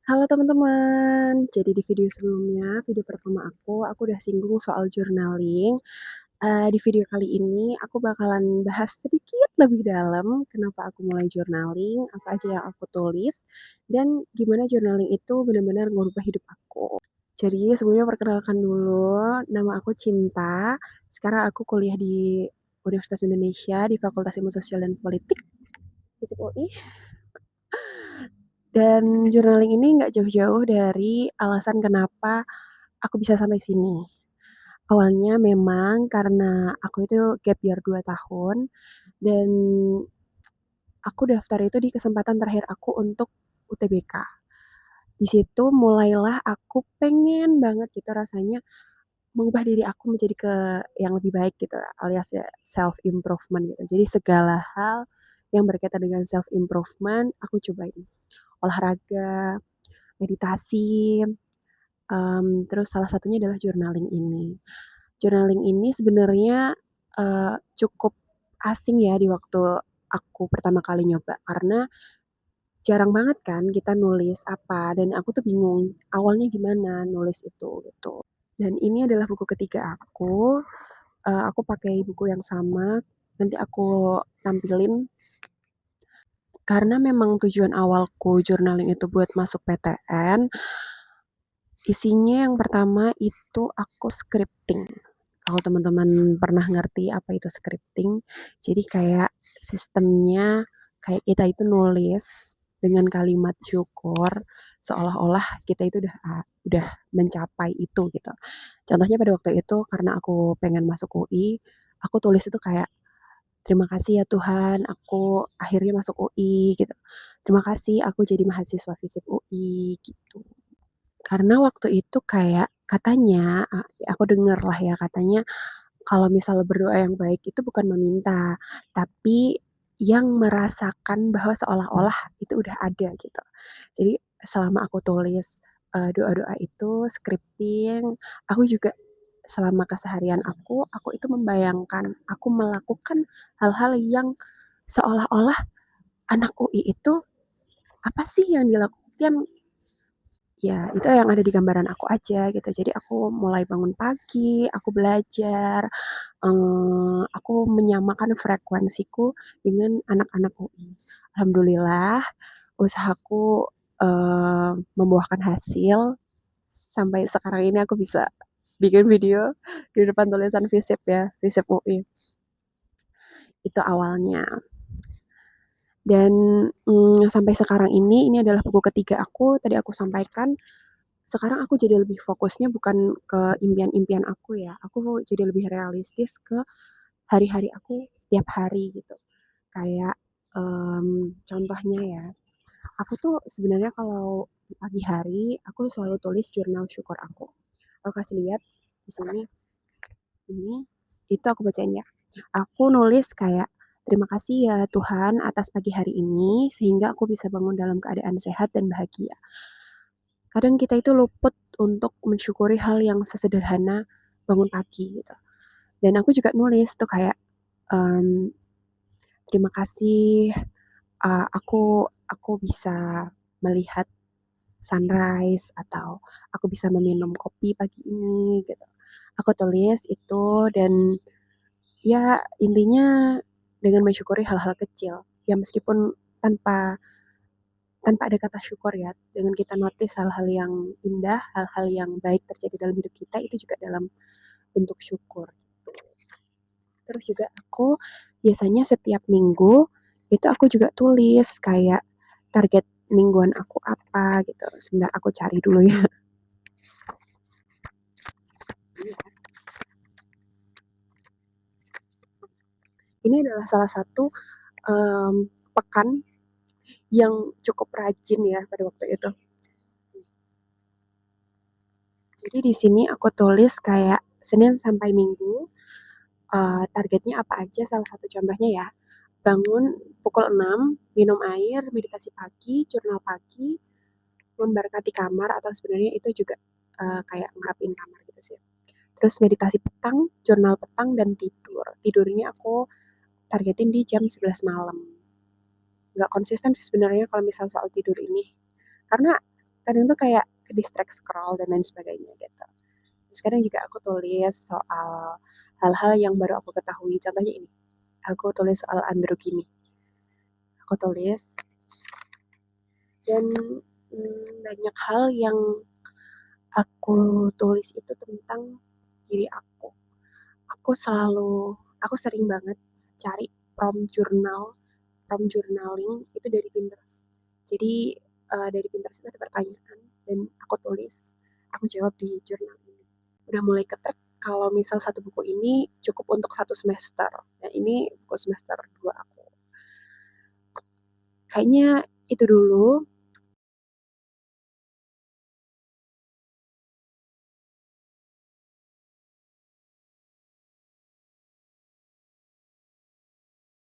Halo teman-teman, jadi di video sebelumnya, video pertama aku udah singgung soal journaling. Di video kali ini aku bakalan bahas sedikit lebih dalam kenapa aku mulai journaling, apa aja yang aku tulis, dan gimana journaling itu benar-benar ngubah hidup aku. Jadi sebelumnya perkenalkan dulu, nama aku Cinta. Sekarang aku kuliah di Universitas Indonesia di Fakultas Ilmu Sosial dan Politik, FISIP UI. Dan journaling ini nggak jauh-jauh dari alasan kenapa aku bisa sampai sini. Awalnya memang karena aku itu gap year 2 tahun dan aku daftar itu di kesempatan terakhir aku untuk UTBK. Di situ mulailah aku pengen banget gitu rasanya mengubah diri aku menjadi ke yang lebih baik gitu alias ya self improvement gitu. Jadi segala hal yang berkaitan dengan self improvement aku cobain. Olahraga, meditasi, terus salah satunya adalah journaling ini. Journaling ini sebenarnya cukup asing ya di waktu aku pertama kali nyoba karena jarang banget kan kita nulis apa dan aku tuh bingung awalnya gimana nulis itu gitu. Dan ini adalah buku ketiga aku pakai buku yang sama, nanti aku tampilin karena memang tujuan awalku journaling itu buat masuk PTN. Isinya yang pertama itu aku scripting. Kalau teman-teman pernah ngerti apa itu scripting, jadi kayak sistemnya kayak kita itu nulis dengan kalimat syukur seolah-olah kita itu udah mencapai itu gitu. Contohnya pada waktu itu karena aku pengen masuk UI, aku tulis itu kayak terima kasih ya Tuhan, aku akhirnya masuk UI gitu. Terima kasih aku jadi mahasiswa FISIP UI gitu. Karena waktu itu kayak katanya, aku denger lah ya katanya kalau misalnya berdoa yang baik itu bukan meminta, tapi yang merasakan bahwa seolah-olah itu udah ada gitu. Jadi selama aku tulis doa-doa itu, scripting, aku juga selama keseharian aku itu membayangkan, aku melakukan hal-hal yang seolah-olah anak UI itu apa sih yang dilakukan. Ya, itu yang ada di gambaran aku aja gitu. Jadi aku mulai bangun pagi, aku belajar, aku menyamakan frekuensiku dengan anak-anak UI. Alhamdulillah, usahaku membuahkan hasil. Sampai sekarang ini aku bisa bikin video di depan tulisan FISIP ya, FISIP UI. Itu awalnya. Dan sampai sekarang ini adalah buku ketiga aku, tadi aku sampaikan sekarang aku jadi lebih fokusnya bukan ke impian-impian aku ya, aku jadi lebih realistis ke hari-hari aku setiap hari gitu. Kayak contohnya ya, aku tuh sebenarnya kalau di pagi hari aku selalu tulis jurnal syukur aku. Aku kasih lihat di sini, ini itu aku bacain ya. Aku nulis kayak terima kasih ya Tuhan atas pagi hari ini sehingga aku bisa bangun dalam keadaan sehat dan bahagia. Kadang kita itu luput untuk mensyukuri hal yang sesederhana bangun pagi gitu. Dan aku juga nulis tuh kayak em, terima kasih aku bisa melihat sunrise atau aku bisa meminum kopi pagi ini gitu. Aku tulis itu dan ya intinya dengan mensyukuri hal-hal kecil. Ya meskipun tanpa tanpa ada kata syukur ya, dengan kita notice hal-hal yang indah, hal-hal yang baik terjadi dalam hidup kita itu juga dalam bentuk syukur. Terus juga aku biasanya setiap minggu itu aku juga tulis kayak target mingguan aku apa gitu. Sebentar aku cari dulu ya. Ini adalah salah satu pekan yang cukup rajin ya pada waktu itu. Jadi di sini aku tulis kayak Senin sampai Minggu, targetnya apa aja, salah satu contohnya ya, bangun pukul 6, minum air, meditasi pagi, jurnal pagi, memberkati kamar atau sebenarnya itu juga kayak ngerapin kamar gitu sih. Terus meditasi petang, jurnal petang, dan tidur. Tidurnya aku targetin di jam 11 malam. Nggak konsisten sih sebenarnya kalau misal soal tidur ini. Karena kadang tuh kayak ke-distract scroll dan lain sebagainya gitu. Terus kadang juga aku tulis soal hal-hal yang baru aku ketahui. Contohnya ini, aku tulis soal androgini. Aku tulis dan banyak hal yang aku tulis itu tentang diri aku. Aku selalu, aku sering banget cari prompt journaling itu dari Pinterest. Jadi dari Pinterest itu ada pertanyaan dan aku tulis, aku jawab di jurnal ini. Udah mulai ketrek kalau misal satu buku ini cukup untuk satu semester. Nah ini buku semester 2 aku. Kayaknya itu dulu.